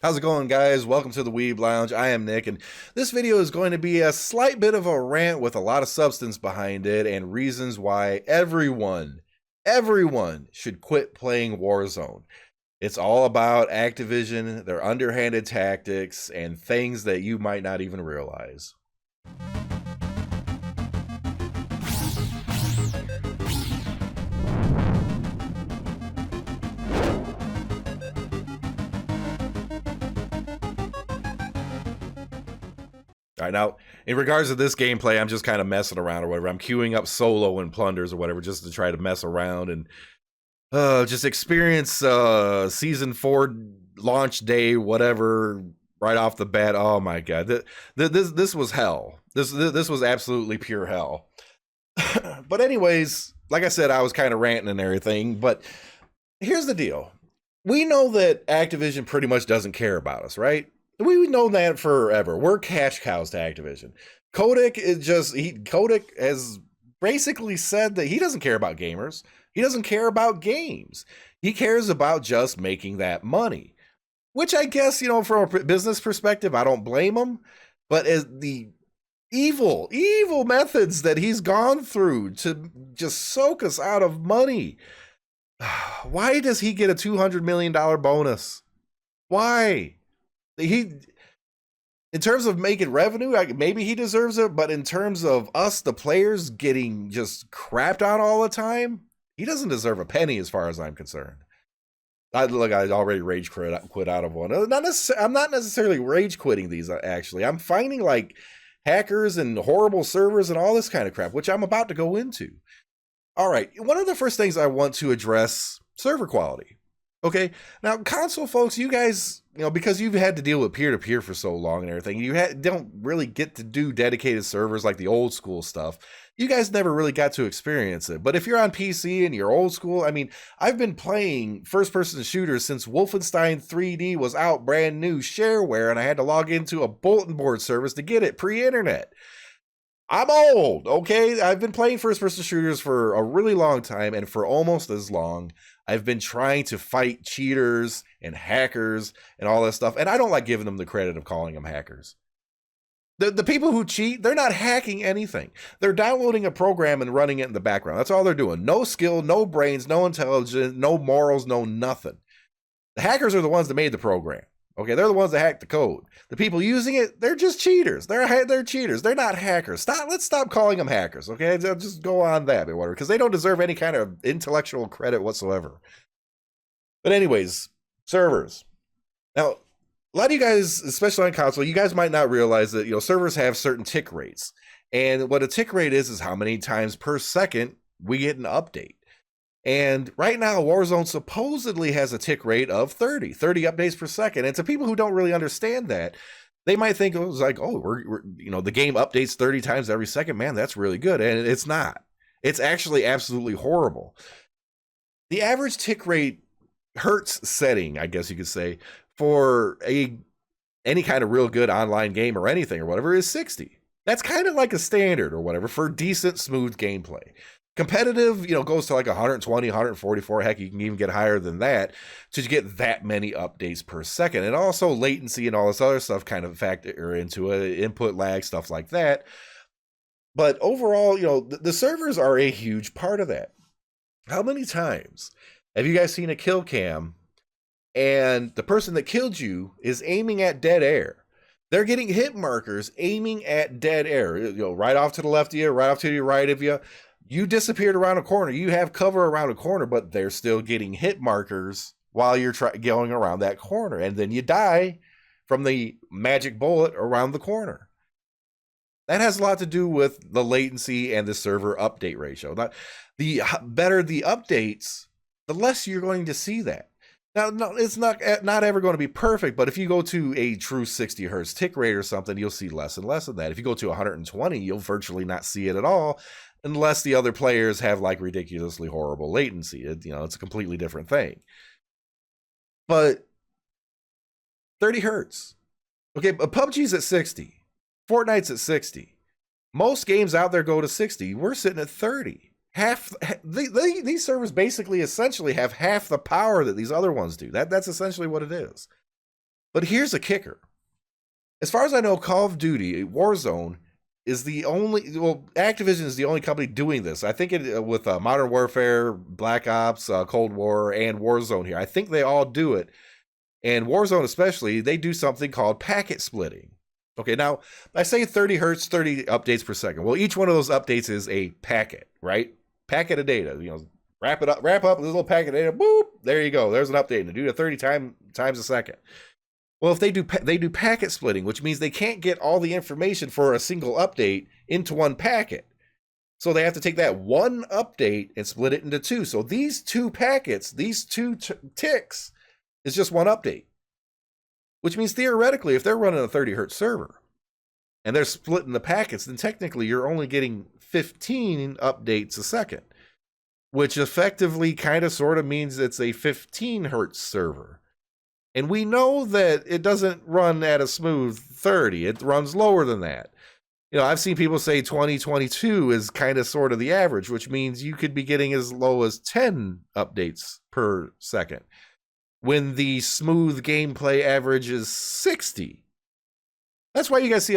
How's it going, guys? Welcome to the Weeb Lounge. I am Nick, and this video is going to be a slight bit of a rant with a lot of substance behind it and reasons why everyone should quit playing Warzone. It's all about Activision, their underhanded tactics, and things that you might not even realize. All right, now, in regards to this gameplay, I'm just kind of messing around or whatever. I'm queuing up solo and plunders or whatever just to try to mess around and just experience season 4 launch day, whatever, right off the bat. Oh my god, this was hell. This was absolutely pure hell. But anyways, like I said, I was kind of ranting and everything. But here's the deal: we know that Activision pretty much doesn't care about us, right? We know that forever. We're cash cows to Activision. Kotick has basically said that he doesn't care about gamers. He doesn't care about games. He cares about just making that money, which I guess, from a business perspective, I don't blame him. But as the evil methods that he's gone through to just soak us out of money, why does he get a $200 million bonus? Why? In terms of making revenue, maybe he deserves it, but in terms of us, the players, getting just crapped on all the time, he doesn't deserve a penny as far as I'm concerned. I already rage quit out of one. I'm not necessarily rage quitting these, actually. I'm finding like hackers and horrible servers and all this kind of crap, which I'm about to go into. All right, one of the first things I want to address, server quality. Okay, now console folks, you guys, because you've had to deal with peer-to-peer for so long and everything, you don't really get to do dedicated servers like the old school stuff. You guys never really got to experience it. But if you're on PC and you're old school, I mean, I've been playing first-person shooters since Wolfenstein 3D was out brand new shareware, and I had to log into a bulletin board service to get it pre-internet. I'm old, okay? I've been playing first-person shooters for a really long time, and for almost as long, I've been trying to fight cheaters and hackers and all that stuff, and I don't like giving them the credit of calling them hackers. The people who cheat, they're not hacking anything. They're downloading a program and running it in the background. That's all they're doing. No skill, no brains, no intelligence, no morals, no nothing. The hackers are the ones that made the program. Okay, they're the ones that hacked the code. The people using it, they're just cheaters. They're cheaters. They're not hackers. Let's stop calling them hackers, okay? Just go on that, because they don't deserve any kind of intellectual credit whatsoever. But anyways, servers. Now, a lot of you guys, especially on console, you guys might not realize that, servers have certain tick rates. And what a tick rate is how many times per second we get an update. And right now, Warzone supposedly has a tick rate of 30 updates per second. And to people who don't really understand that, they might think it was like, oh, we're the game updates 30 times every second. Man, that's really good. And it's not. It's actually absolutely horrible. The average tick rate Hertz setting, I guess you could say, for any kind of real good online game or anything or whatever is 60. That's kind of like a standard or whatever for decent, smooth gameplay. Competitive, goes to like 120, 144. Heck, you can even get higher than that to get that many updates per second. And also latency and all this other stuff kind of factor into it, input lag, stuff like that. But overall, the servers are a huge part of that. How many times have you guys seen a kill cam and the person that killed you is aiming at dead air? They're getting hit markers aiming at dead air, right off to the left of you, right off to the right of you. You disappeared around a corner. You have cover around a corner, but they're still getting hit markers while you're going around that corner. And then you die from the magic bullet around the corner. That has a lot to do with the latency and the server update ratio. The better the updates, the less you're going to see that. Now, no, it's not ever going to be perfect, but if you go to a true 60 hertz tick rate or something, you'll see less and less of that. If you go to 120, you'll virtually not see it at all, unless the other players have like ridiculously horrible latency. It's a completely different thing. But 30 hertz. Okay, but PUBG's at 60. Fortnite's at 60. Most games out there go to 60. We're sitting at 30. These servers basically essentially have half the power that these other ones do. That's essentially what it is. But here's a kicker. As far as I know, Call of Duty Warzone is the only, well, Activision is the only company doing this. I think it with Modern Warfare, Black Ops, Cold War, and Warzone here. I think they all do it. And Warzone especially, they do something called packet splitting. Okay, now I say 30 hertz, 30 updates per second. Well, each one of those updates is a packet, right? Packet of data. Wrap up this little packet of data. Boop, there you go. There's an update. And do it 30 times a second. Well, if they do packet splitting, which means they can't get all the information for a single update into one packet. So they have to take that one update and split it into two. So these two packets, these two ticks, is just one update. Which means theoretically, if they're running a 30 hertz server and they're splitting the packets, then technically you're only getting 15 updates a second, which effectively kind of sort of means it's a 15 hertz server. And we know that it doesn't run at a smooth 30. It runs lower than that. I've seen people say 2022 is kind of sort of the average, which means you could be getting as low as 10 updates per second, when the smooth gameplay average is 60. That's why you guys see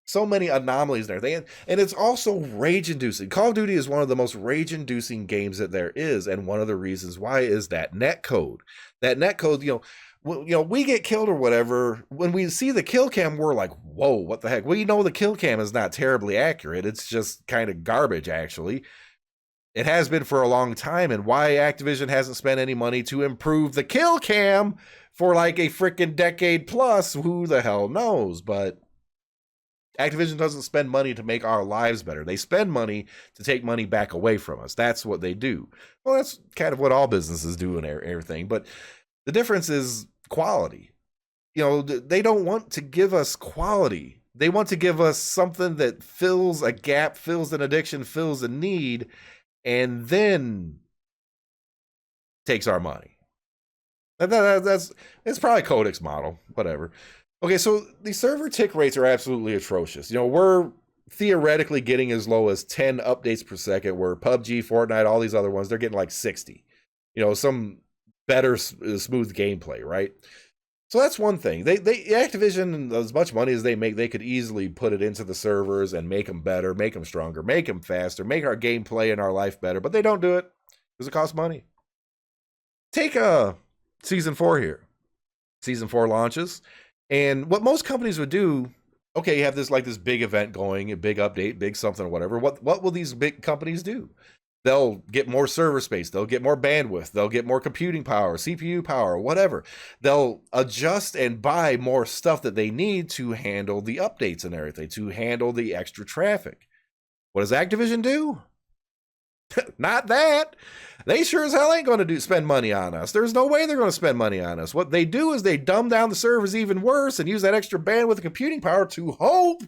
so many anomalies and everything. And it's also rage-inducing. Call of Duty is one of the most rage-inducing games that there is, and one of the reasons why is that netcode. That netcode, we get killed or whatever. When we see the kill cam, we're like, whoa, what the heck? Well, the kill cam is not terribly accurate. It's just kind of garbage, actually. It has been for a long time, and why Activision hasn't spent any money to improve the kill cam for like a freaking decade plus, who the hell knows? But Activision doesn't spend money to make our lives better. They spend money to take money back away from us. That's what they do. Well, that's kind of what all businesses do and everything. But the difference is quality. They don't want to give us quality. They want to give us something that fills a gap, fills an addiction, fills a need, and then takes our money. It's probably Codec's model, whatever. Okay, so the server tick rates are absolutely atrocious. We're theoretically getting as low as 10 updates per second, where PUBG, Fortnite, all these other ones, they're getting like 60. Some better smooth gameplay, right? So that's one thing. Activision, as much money as they make, they could easily put it into the servers and make them better, make them stronger, make them faster, make our gameplay and our life better, but they don't do it because it costs money. Take Season 4 here. Season 4 launches. And what most companies would do, okay, you have this big event going, a big update, big something or whatever. What will these big companies do? They'll get more server space. They'll get more bandwidth. They'll get more computing power, CPU power, whatever. They'll adjust and buy more stuff that they need to handle the updates and everything, to handle the extra traffic. What does Activision do? Not that. They sure as hell ain't going to spend money on us. There's no way they're going to spend money on us. What they do is they dumb down the servers even worse and use that extra bandwidth and computing power to hope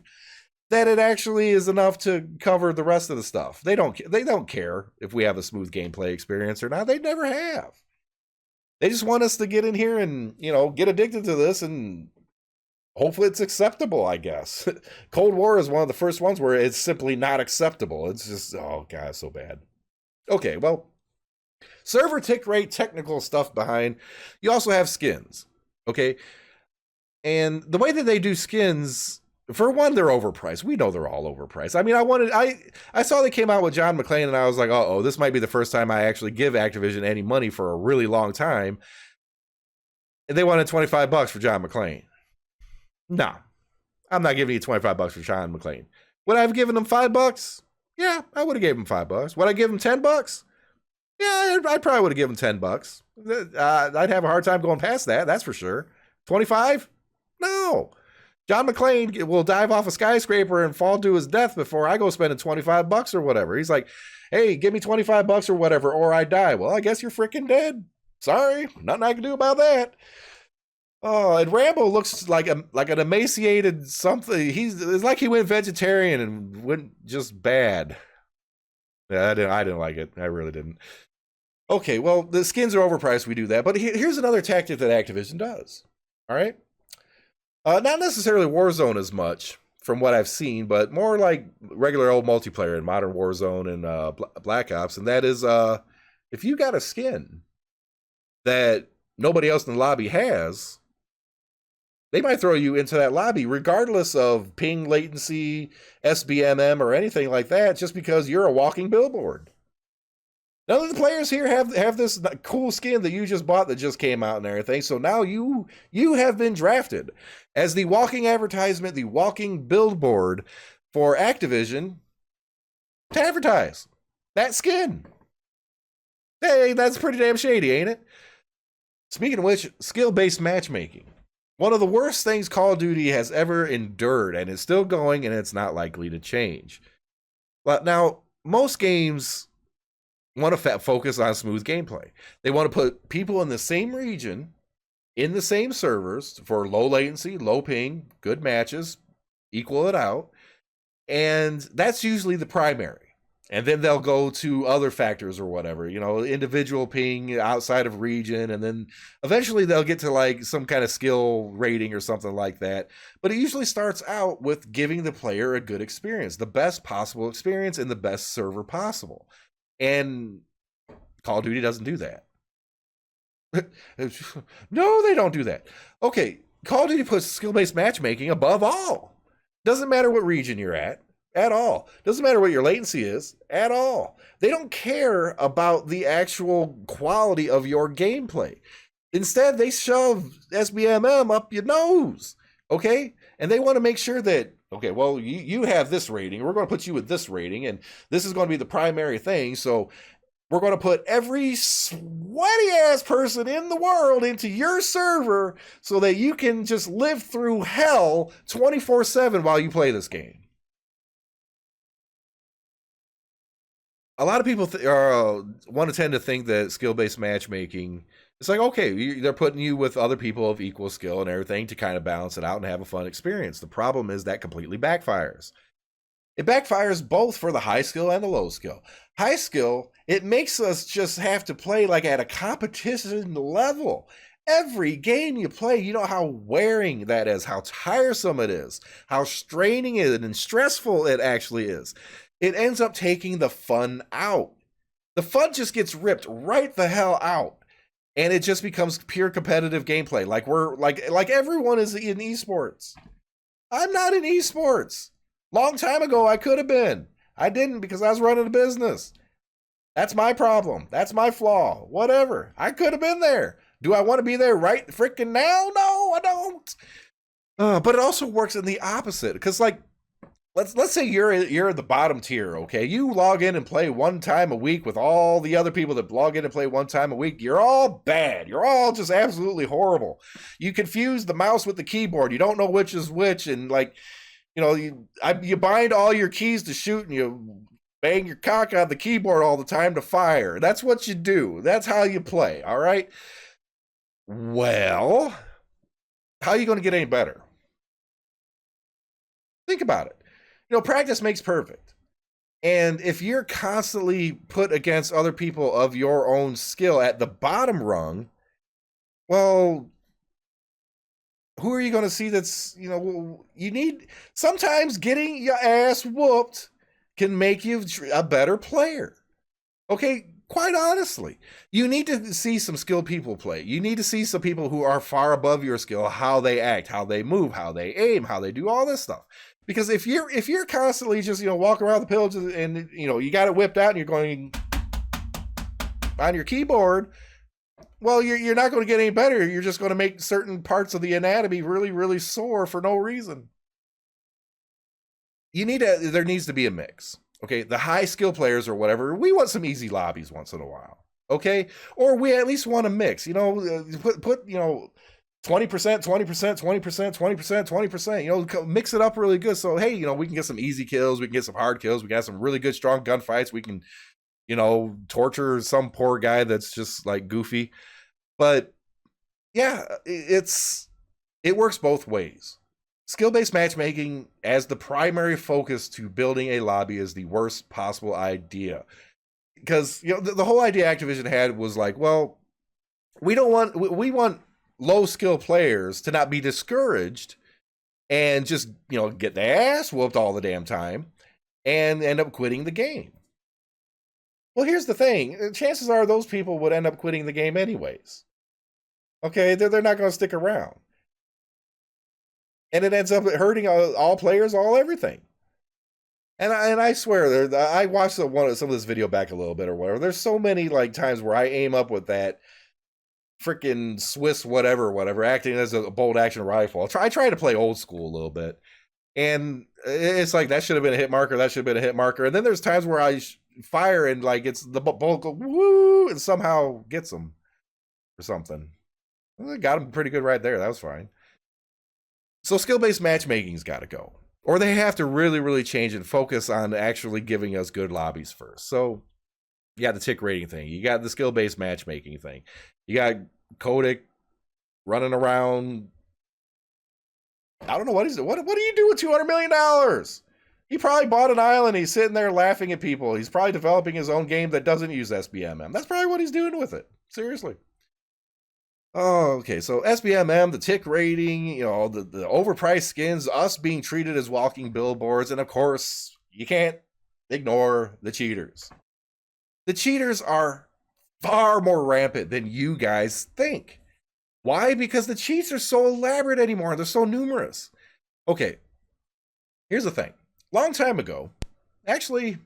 that it actually is enough to cover the rest of the stuff. They don't care if we have a smooth gameplay experience or not. They never have. They just want us to get in here and, get addicted to this, and hopefully it's acceptable, I guess. Cold War is one of the first ones where it's simply not acceptable. It's just, oh God, it's so bad. Okay, well, server tick rate, technical stuff behind. You also have skins, okay? And the way that they do skins, for one, they're overpriced. We know they're all overpriced. I mean, I saw they came out with John McClane, and I was like, uh-oh, this might be the first time I actually give Activision any money for a really long time. And they wanted $25 for John McClane. No, I'm not giving you $25 for John McClane. Would I have given him $5? Yeah, I would have given him $5. Would I give him $10? Yeah, I probably would have given him $10. I'd have a hard time going past that, that's for sure. 25? No. John McClane will dive off a skyscraper and fall to his death before I go spending $25 or whatever. He's like, hey, give me $25 or whatever, or I die. Well, I guess you're freaking dead. Sorry, nothing I can do about that. Oh, and Rambo looks like an emaciated something. It's like he went vegetarian and went just bad. Yeah, I didn't like it. I really didn't. Okay, well, the skins are overpriced. We do that. But here's another tactic that Activision does. All right? Not necessarily Warzone as much from what I've seen, but more like regular old multiplayer in Modern Warzone and Black Ops. And that is, if you got a skin that nobody else in the lobby has, They might throw you into that lobby regardless of ping latency, SBMM, or anything like that, just because you're a walking billboard. None of the players here have this cool skin that you just bought that just came out and everything. So now you have been drafted as the walking advertisement, the walking billboard for Activision to advertise that skin. Hey, that's pretty damn shady, ain't it? Speaking of which, skill-based matchmaking. One of the worst things Call of Duty has ever endured, and it's still going, and it's not likely to change. But now, most games want to focus on smooth gameplay. They want to put people in the same region, in the same servers for low latency, low ping, good matches, equal it out. And that's usually the primary. And then they'll go to other factors or whatever, individual ping outside of region. And then eventually they'll get to like some kind of skill rating or something like that. But it usually starts out with giving the player a good experience, the best possible experience in the best server possible. And Call of Duty doesn't do that. No, they don't do that. Okay, Call of Duty puts skill-based matchmaking above all. Doesn't matter what region you're at all. Doesn't matter what your latency is at all. They don't care about the actual quality of your gameplay. Instead, they shove SBMM up your nose, okay? And they want to make sure that, okay, well, you have this rating. We're going to put you with this rating, and this is going to be the primary thing. So we're going to put every sweaty-ass person in the world into your server so that you can just live through hell 24/7 while you play this game. A lot of people want to tend to think that skill-based matchmaking, it's like, okay, they're putting you with other people of equal skill and everything to kind of balance it out and have a fun experience. The problem is that completely backfires. It backfires both for the high skill and the low skill. High skill, it makes us just have to play like at a competition level. Every game you play, you know how wearing that is, how tiresome it is, how straining it and stressful it actually is. It ends up taking the fun out. The fun just gets ripped right the hell out. And it just becomes pure competitive gameplay. Like we're like everyone is in esports. I'm not in esports. Long time ago, I could have been. I didn't because I was running a business. That's my problem. That's my flaw. Whatever. I could have been there. Do I want to be there right freaking now? No, I don't. But it also works in the opposite. Because like, let's say you're at the bottom tier, okay? You log in and play one time a week with all the other people that log in and play one time a week. You're all bad. You're all just absolutely horrible. You confuse the mouse with the keyboard. You don't know which is which, and like, you bind all your keys to shoot and you bang your cock on the keyboard all the time to fire. That's what you do. That's how you play, all right? Well, how are you going to get any better? Think about it. Practice makes perfect. And if you're constantly put against other people of your own skill at the bottom rung, well, who are you going to see that's, you need, sometimes getting your ass whooped can make you a better player. Okay, quite honestly, you need to see some skilled people play. You need to see some people who are far above your skill, how they act, how they move, how they aim, how they do all this stuff. Because if you're constantly just, walking around the pillage and, you got it whipped out and you're going on your keyboard, well, you're not going to get any better. You're just going to make certain parts of the anatomy really, really sore for no reason. There needs to be a mix. Okay, the high skill players or whatever, we want some easy lobbies once in a while. Okay, or we at least want a mix. Put 20%, 20%, 20%, 20%, 20%. Mix it up really good. So hey, we can get some easy kills, we can get some hard kills, we got some really good strong gunfights. We can, torture some poor guy that's just like goofy. But yeah, it works both ways. Skill-based matchmaking as the primary focus to building a lobby is the worst possible idea. Because, the whole idea Activision had was like, well, we want low skill players to not be discouraged and just, get their ass whooped all the damn time and end up quitting the game. Well, here's the thing. Chances are those people would end up quitting the game anyways. Okay, they're not going to stick around. and it ends up hurting all players, all everything. And I swear, I watched some of this video back a little bit or whatever. There's so many like times where I aim up with that freaking Swiss whatever, acting as a bolt action rifle. I try to play old school a little bit, and it's like that should have been a hit marker. That should have been a hit marker. And then there's times where I fire and like it's the bolt go woo and somehow gets them or something. Well, got him pretty good right there. That was fine. So skill-based matchmaking's got to go. Or they have to really change and focus on actually giving us good lobbies first. So you got the tick rating thing. You got the skill-based matchmaking thing. You got Kodak running around. I don't know what he's doing. What do you do with $200 million? He probably bought an island. He's sitting there laughing at people. He's probably developing his own game that doesn't use SBMM. That's probably what he's doing with it. Seriously. Oh, okay. So SBMM, the tick rating, you know, the overpriced skins, us being treated as walking billboards, and of course, you can't ignore the cheaters. The cheaters are far more rampant than you guys think. Why? Because the cheats are so elaborate anymore. They're so numerous. Okay. Here's the thing. Long time ago, actually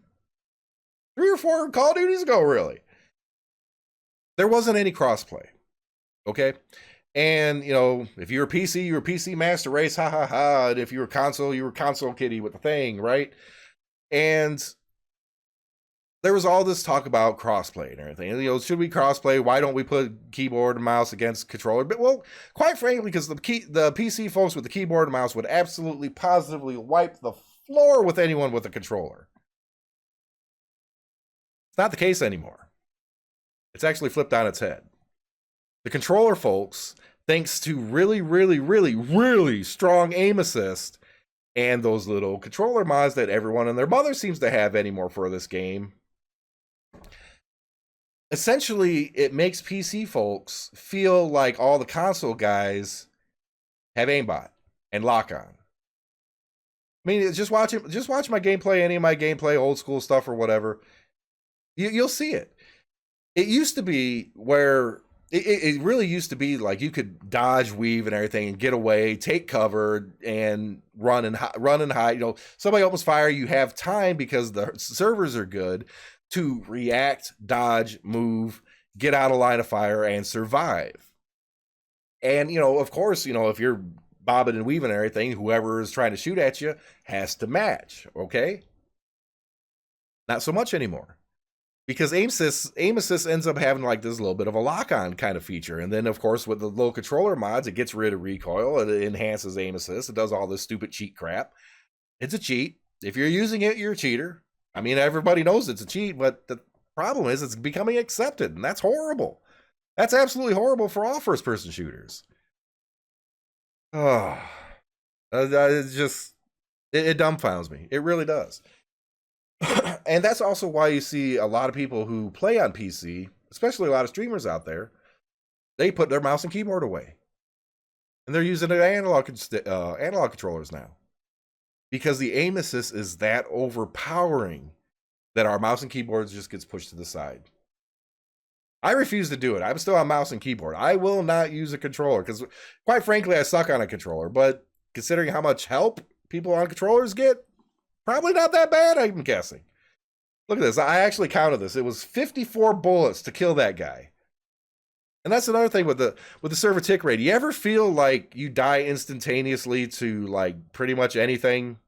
3 or 4 Call of Duties ago, really, there wasn't any crossplay. Okay. And, you know, if you were PC, you were PC Master Race, ha ha ha. And if you were console, you were console kitty with the thing, right? And there was all this talk about crossplay and everything. And, you know, should we crossplay? Why don't we put keyboard and mouse against controller? But, well, quite frankly, because the PC folks with the keyboard and mouse would absolutely positively wipe the floor with anyone with a controller. It's not the case anymore. It's actually flipped on its head. The controller folks, thanks to really strong aim assist and those little controller mods that everyone and their mother seems to have anymore for this game, essentially it makes PC folks feel like all the console guys have aimbot and lock on. I mean, just watch my gameplay, any of my gameplay, old school stuff or whatever. You'll see it. It used to be where it really used to be like you could dodge, weave, and everything, and get away, take cover, and run and hide. You know, somebody opens fire, you have time because the servers are good to react, dodge, move, get out of line of fire, and survive. And you know, of course, you know, if you're bobbing and weaving and everything, whoever is trying to shoot at you has to match. Okay, not so much anymore. Because aim assist ends up having like this little bit of a lock-on kind of feature. And then, of course, with the little controller mods, it gets rid of recoil. It enhances aim assist. It does all this stupid cheat crap. It's a cheat. If you're using it, you're a cheater. I mean, everybody knows it's a cheat, but the problem is it's becoming accepted, and that's horrible. That's absolutely horrible for all first-person shooters. Oh, it dumbfounds me. It really does. And that's also why you see a lot of people who play on PC, especially a lot of streamers out there, they put their mouse and keyboard away. And they're using analog controllers now. Because the aim assist is that overpowering that our mouse and keyboards just gets pushed to the side. I refuse to do it. I'm still on mouse and keyboard. I will not use a controller because, quite frankly, I suck on a controller. But considering how much help people on controllers get, probably not that bad, I'm guessing. Look at this. I actually counted this. It was 54 bullets to kill that guy. And that's another thing with the server tick rate. You ever feel like you die instantaneously to like pretty much anything?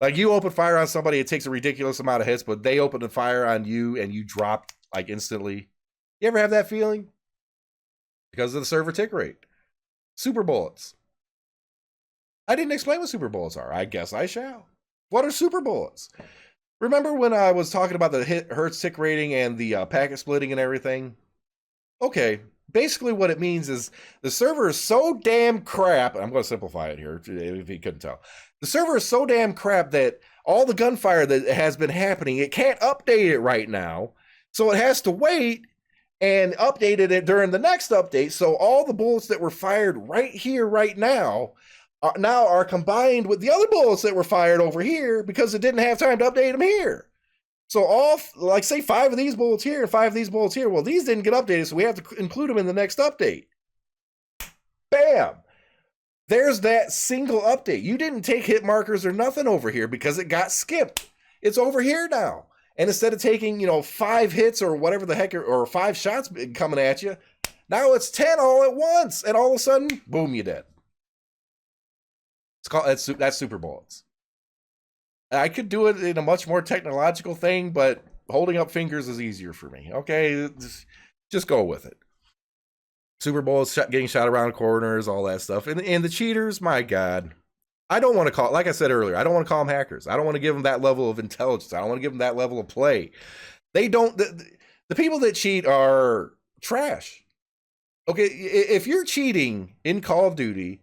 Like you open fire on somebody, it takes a ridiculous amount of hits, but they open the fire on you and you drop like instantly. You ever have that feeling? Because of the server tick rate. Super bullets. I didn't explain what super bullets are. I guess I shall. What are super bullets? Remember when I was talking about the Hertz tick rating and the packet splitting and everything? Okay, basically what it means is the server is so damn crap. I'm going to simplify it here if you couldn't tell. The server is so damn crap that all the gunfire that has been happening, it can't update it right now. So it has to wait and update it during the next update. So all the bullets that were fired right here, right now are combined with the other bullets that were fired over here because it didn't have time to update them here. So all, like say 5 of these bullets here and 5 of these bullets here, well, these didn't get updated, so we have to include them in the next update. Bam! There's that single update. You didn't take hit markers or nothing over here because it got skipped. It's over here now. And instead of taking, 5 hits or whatever the heck, or 5 shots coming at you, now it's 10 all at once. And all of a sudden, boom, you're dead. That's super bullets. I could do it in a much more technological thing, but holding up fingers is easier for me. Okay, just go with it. Super bullets, getting shot around corners, all that stuff. And the cheaters, my God. I don't want to call, like I said earlier, I don't want to call them hackers. I don't want to give them that level of intelligence. I don't want to give them that level of play. They don't, the people that cheat are trash. Okay, if you're cheating in Call of Duty,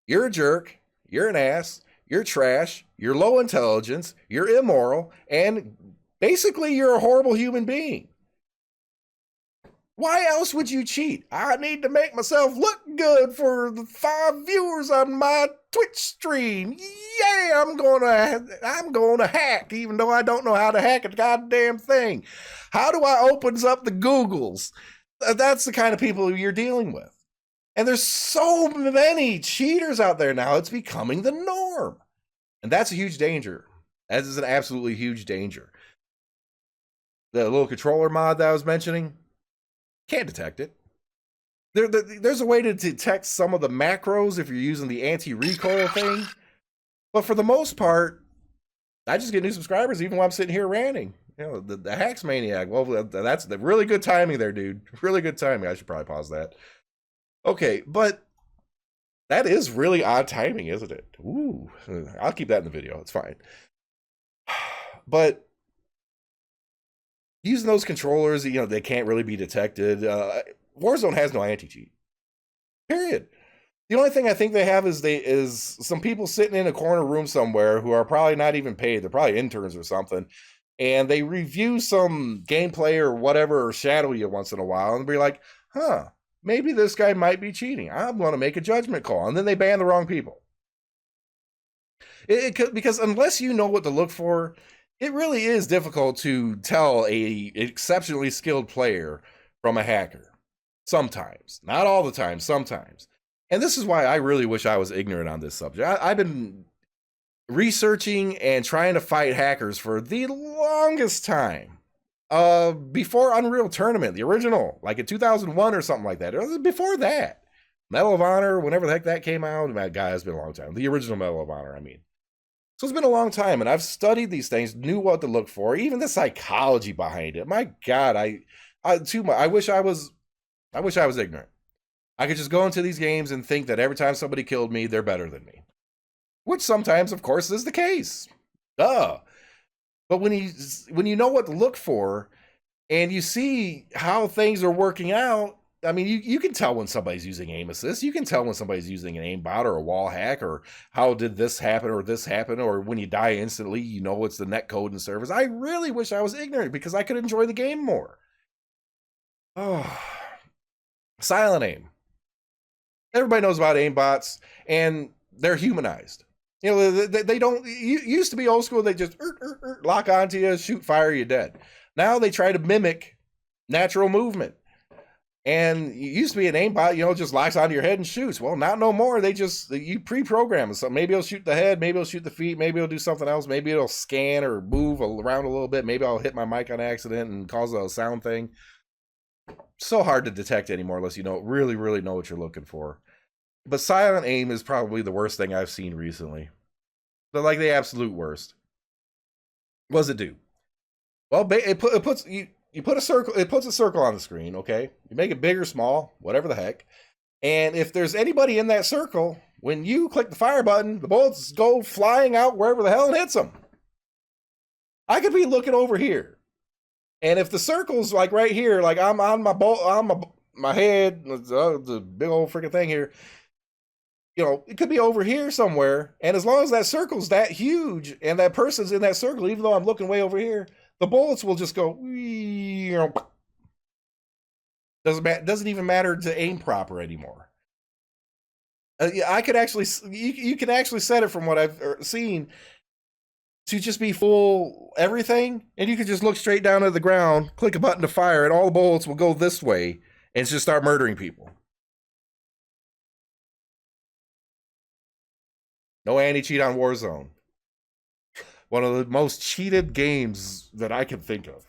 you're a jerk, you're an ass, you're trash, you're low intelligence, you're immoral, and basically you're a horrible human being. Why else would you cheat? I need to make myself look good for the 5 viewers on my Twitch stream. Yeah, I'm gonna hack, even though I don't know how to hack a goddamn thing. How do I opens up the Googles? That's the kind of people you're dealing with. And there's so many cheaters out there now, it's becoming the norm. And that's a huge danger. That is an absolutely huge danger. The little controller mod that I was mentioning, can't detect it. There's a way to detect some of the macros if you're using the anti-recoil thing. But for the most part, I just get new subscribers even while I'm sitting here ranting. The hacks maniac. Well, that's the really good timing there, dude. Really good timing. I should probably pause that. Okay, but that is really odd timing, isn't it? Ooh, I'll keep that in the video. It's fine. But using those controllers, they can't really be detected. Warzone has no anti-cheat. Period. The only thing I think they have is some people sitting in a corner room somewhere who are probably not even paid. They're probably interns or something. And they review some gameplay or whatever, or shadow you once in a while, and be like, maybe this guy might be cheating. I'm going to make a judgment call. And then they ban the wrong people. Because unless you know what to look for, it really is difficult to tell an exceptionally skilled player from a hacker. Sometimes. Not all the time, sometimes. And this is why I really wish I was ignorant on this subject. I've been researching and trying to fight hackers for the longest time. Before Unreal Tournament, the original, like in 2001 or something like that. It was before that. Medal of Honor, whenever the heck that came out. That guy has been a long time. The original Medal of Honor, I mean. So it's been a long time, and I've studied these things, knew what to look for, even the psychology behind it. My God, I wish I was ignorant. I could just go into these games and think that every time somebody killed me, they're better than me. Which sometimes, of course, is the case. Duh. But when you know what to look for, and you see how things are working out, I mean, you can tell when somebody's using aim assist. You can tell when somebody's using an aimbot or a wall hack, or how did this happen, or when you die instantly, it's the net code and servers. I really wish I was ignorant because I could enjoy the game more. Oh, silent aim. Everybody knows about aimbots, and they're humanized. They don't. Used to be old school. They just lock onto you, shoot, fire, you're dead. Now they try to mimic natural movement. And it used to be an aimbot, just locks onto your head and shoots. Well, not no more. You pre-program it. So maybe it'll shoot the head, maybe it'll shoot the feet, maybe it'll do something else, maybe it'll scan or move around a little bit, maybe I'll hit my mic on accident and cause a sound thing. So hard to detect anymore unless you really, really know what you're looking for. But silent aim is probably the worst thing I've seen recently. But like the absolute worst. What does it do? Well, it puts you. You put a circle, it puts a circle on the screen, okay? You make it big or small, whatever the heck. And if there's anybody in that circle, when you click the fire button, the bullets go flying out wherever the hell it hits them. I could be looking over here. And if the circle's like right here, like I'm on my head, the big old freaking thing here, it could be over here somewhere. And as long as that circle's that huge and that person's in that circle, even though I'm looking way over here, the bullets will just go. Doesn't even matter to aim proper anymore. I could actually, you can actually set it from what I've seen to just be full everything, and you can just look straight down at the ground, click a button to fire, and all the bullets will go this way and just start murdering people. No anti-cheat on Warzone. One of the most cheated games that I can think of.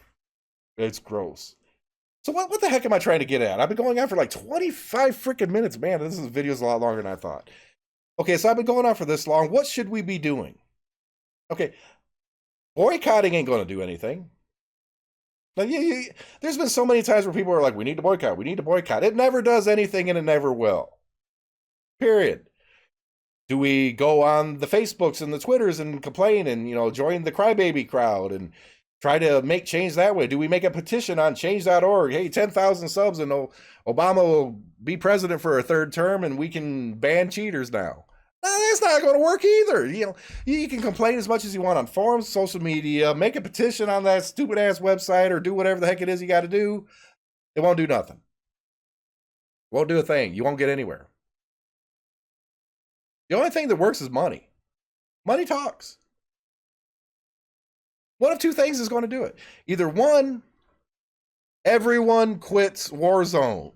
It's gross. So what the heck am I trying to get at? I've been going on for like 25 freaking minutes. Man, this video's a lot longer than I thought. Okay, so I've been going on for this long. What should we be doing? Okay, boycotting ain't going to do anything. Like, there's been so many times where people are like, we need to boycott, we need to boycott. It never does anything and it never will. Period. Do we go on the Facebooks and the Twitters and complain and, join the crybaby crowd and try to make change that way? Do we make a petition on change.org? Hey, 10,000 subs and Obama will be president for a third term and we can ban cheaters now. No, that's not going to work either. You can complain as much as you want on forums, social media, make a petition on that stupid ass website or do whatever the heck it is you got to do. It won't do nothing. Won't do a thing. You won't get anywhere. The only thing that works is money. Money talks. One of two things is going to do it. Either one, everyone quits Warzone.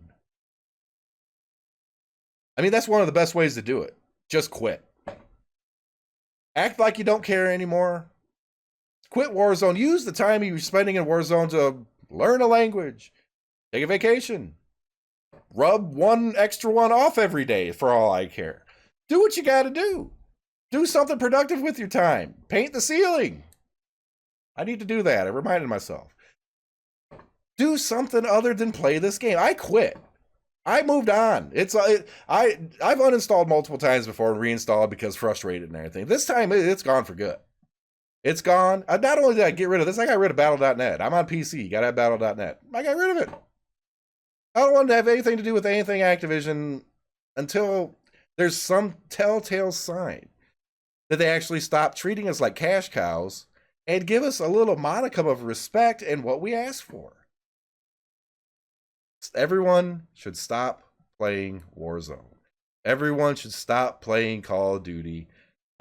I mean, that's one of the best ways to do it. Just quit. Act like you don't care anymore. Quit Warzone. Use the time you're spending in Warzone to learn a language. Take a vacation. Rub one extra one off every day for all I care. Do what you got to do. Do something productive with your time. Paint the ceiling. I need to do that. I reminded myself. Do something other than play this game. I quit. I moved on. I've uninstalled multiple times before and reinstalled because frustrated and everything. This time it's gone for good. It's gone. Not only did I get rid of this, I got rid of Battle.net. I'm on PC. You got to have Battle.net. I got rid of it. I don't want to have anything to do with anything Activision until there's some telltale sign that they actually stop treating us like cash cows and give us a little modicum of respect and what we ask for. Everyone should stop playing Warzone. Everyone should stop playing Call of Duty.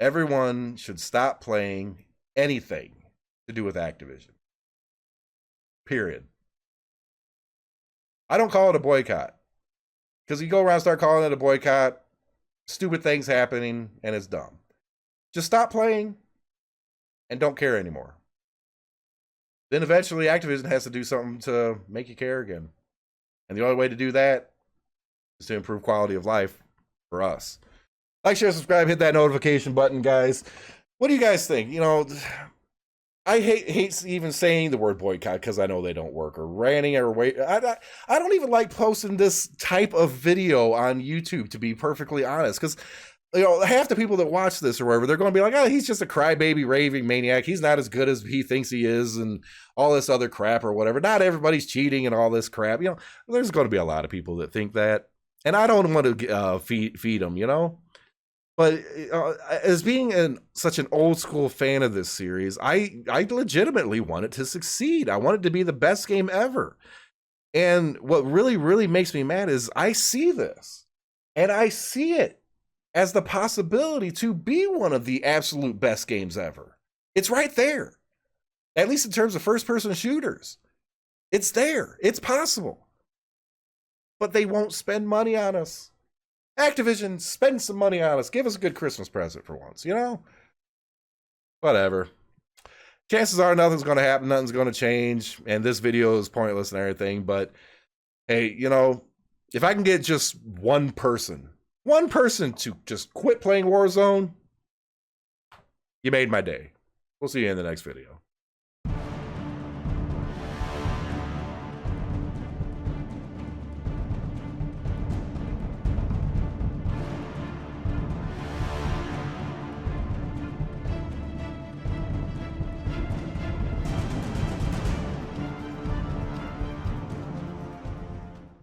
Everyone should stop playing anything to do with Activision. Period. I don't call it a boycott. Because you go around and start calling it a boycott, stupid things happening, and it's dumb. Just stop playing and don't care anymore. Then eventually Activision has to do something to make you care again. And the only way to do that is to improve quality of life for us. Like, share, subscribe, hit that notification button, guys. What do you guys think? I hate even saying the word boycott because I know they don't work, or ranting, or wait. I don't even like posting this type of video on YouTube, to be perfectly honest, because half the people that watch this or whatever, they're going to be like, oh, he's just a crybaby raving maniac. He's not as good as he thinks he is, and all this other crap or whatever. Not everybody's cheating and all this crap. There's going to be a lot of people that think that, and I don't want to feed them, But as being such an old school fan of this series, I legitimately want it to succeed. I want it to be the best game ever. And what really, really makes me mad is I see this, and I see it as the possibility to be one of the absolute best games ever. It's right there. At least in terms of first-person shooters. It's there. It's possible. But they won't spend money on us. Activision, spend some money on us. Give us a good Christmas present for once, Whatever. Chances are nothing's going to happen. Nothing's going to change. And this video is pointless and everything. But, hey, if I can get just one person to just quit playing Warzone, you made my day. We'll see you in the next video.